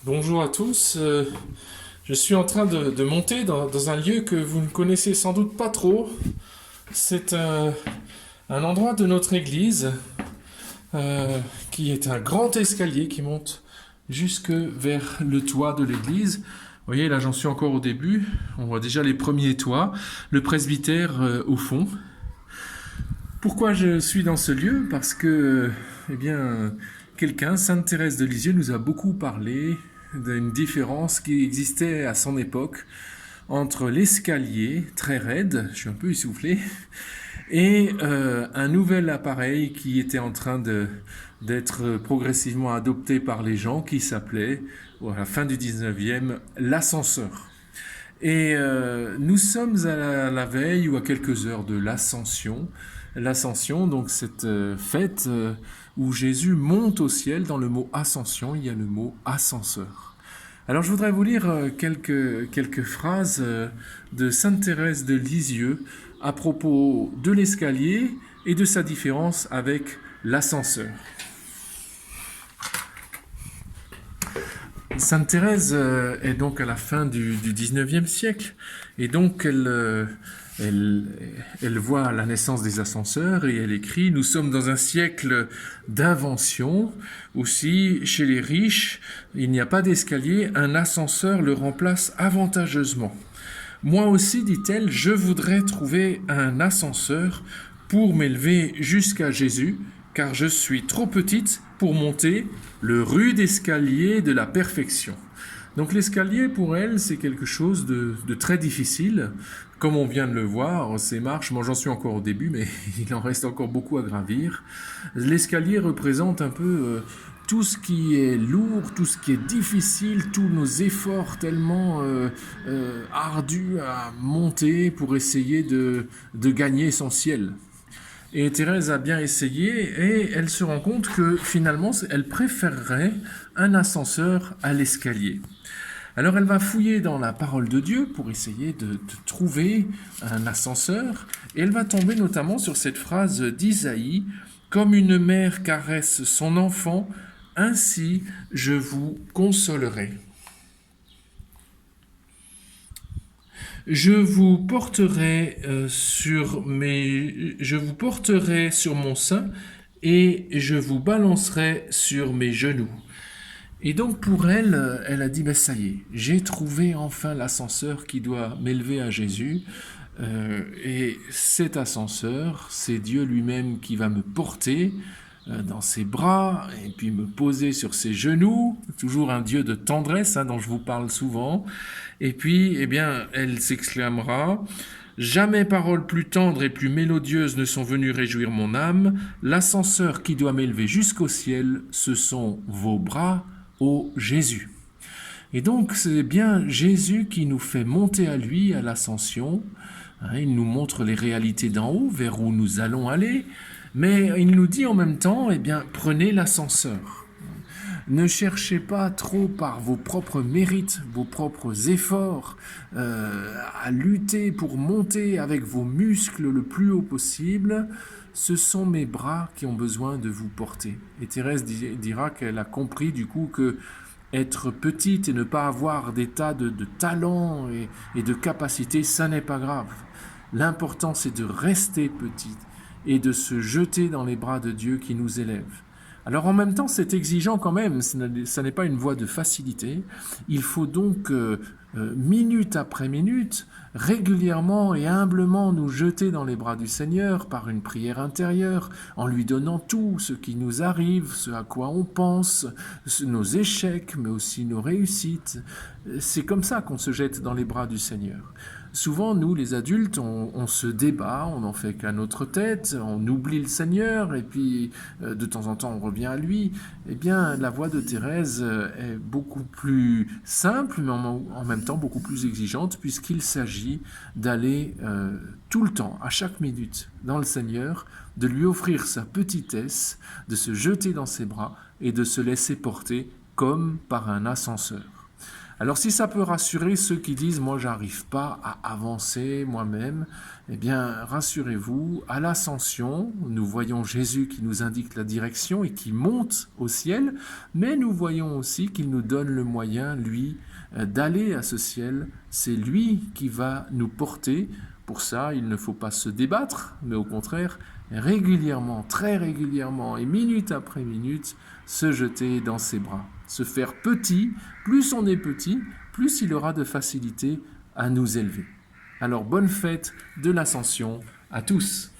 Bonjour à tous. Je suis en train de monter dans un lieu que vous ne connaissez sans doute pas trop. C'est un endroit de notre église qui est un grand escalier qui monte jusque vers le toit de l'église. Vous voyez, là j'en suis encore au début. On voit déjà les premiers toits, le presbytère au fond. Pourquoi je suis dans ce lieu? Parce que, quelqu'un, Sainte Thérèse de Lisieux, nous a beaucoup parlé d'une différence qui existait à son époque entre l'escalier, très raide, je suis un peu essoufflé, et un nouvel appareil qui était en train d'être progressivement adopté par les gens, qui s'appelait, à la fin du 19e, l'ascenseur. Et nous sommes à la veille ou à quelques heures de l'Ascension. L'Ascension, donc cette fête où Jésus monte au ciel. Dans le mot ascension, il y a le mot ascenseur. Alors je voudrais vous lire quelques phrases de Sainte Thérèse de Lisieux à propos de l'escalier et de sa différence avec l'ascenseur. Sainte Thérèse est donc à la fin du 19e siècle, et donc elle voit la naissance des ascenseurs et elle écrit « Nous sommes dans un siècle d'invention. Aussi, chez les riches, il n'y a pas d'escalier, un ascenseur le remplace avantageusement. Moi aussi, dit-elle, je voudrais trouver un ascenseur pour m'élever jusqu'à Jésus, car je suis trop petite pour monter le rude escalier de la perfection. » Donc l'escalier, pour elle, c'est quelque chose de très difficile. Comme on vient de le voir, ces marches, moi j'en suis encore au début, mais il en reste encore beaucoup à gravir. L'escalier représente un peu tout ce qui est lourd, tout ce qui est difficile, tous nos efforts tellement ardus à monter pour essayer de gagner son ciel. Et Thérèse a bien essayé et elle se rend compte que finalement, elle préférerait un ascenseur à l'escalier. Alors elle va fouiller dans la parole de Dieu pour essayer de trouver un ascenseur et elle va tomber notamment sur cette phrase d'Isaïe « Comme une mère caresse son enfant, ainsi je vous consolerai. » Je vous porterai sur mon sein et je vous balancerai sur mes genoux. Et donc pour elle, elle a dit ça y est, j'ai trouvé enfin l'ascenseur qui doit m'élever à Jésus. Et cet ascenseur, c'est Dieu lui-même qui va me porter dans ses bras et puis me poser sur ses genoux, toujours un Dieu de tendresse dont je vous parle souvent. Et puis, elle s'exclamera « Jamais paroles plus tendres et plus mélodieuses ne sont venues réjouir mon âme. L'ascenseur qui doit m'élever jusqu'au ciel, ce sont vos bras, ô Jésus. » Et donc, c'est bien Jésus qui nous fait monter à lui à l'ascension. Il nous montre les réalités d'en haut, vers où nous allons aller. Mais il nous dit en même temps, prenez l'ascenseur. Ne cherchez pas trop par vos propres mérites, vos propres efforts, à lutter pour monter avec vos muscles le plus haut possible. Ce sont mes bras qui ont besoin de vous porter. Et Thérèse dira qu'elle a compris du coup que être petite et ne pas avoir d'état de talent et de capacité, ça n'est pas grave. L'important, c'est de rester petite et de se jeter dans les bras de Dieu qui nous élève. Alors en même temps, c'est exigeant quand même, ça n'est pas une voie de facilité. Il faut donc, minute après minute, régulièrement et humblement nous jeter dans les bras du Seigneur par une prière intérieure, en lui donnant tout ce qui nous arrive, ce à quoi on pense, nos échecs, mais aussi nos réussites. C'est comme ça qu'on se jette dans les bras du Seigneur. Souvent, nous, les adultes, on se débat, on n'en fait qu'à notre tête, on oublie le Seigneur, et puis de temps en temps, on revient à lui. La voie de Thérèse est beaucoup plus simple, mais en même temps beaucoup plus exigeante, puisqu'il s'agit d'aller tout le temps, à chaque minute, dans le Seigneur, de lui offrir sa petitesse, de se jeter dans ses bras et de se laisser porter comme par un ascenseur. Alors si ça peut rassurer ceux qui disent moi j'arrive pas à avancer moi-même, eh bien rassurez-vous, à l'ascension, nous voyons Jésus qui nous indique la direction et qui monte au ciel, mais nous voyons aussi qu'il nous donne le moyen, lui, d'aller à ce ciel. C'est lui qui va nous porter. Pour ça, il ne faut pas se débattre, mais au contraire, régulièrement, très régulièrement et minute après minute, se jeter dans ses bras, se faire petit. Plus on est petit, plus il aura de facilité à nous élever. Alors bonne fête de l'Ascension à tous.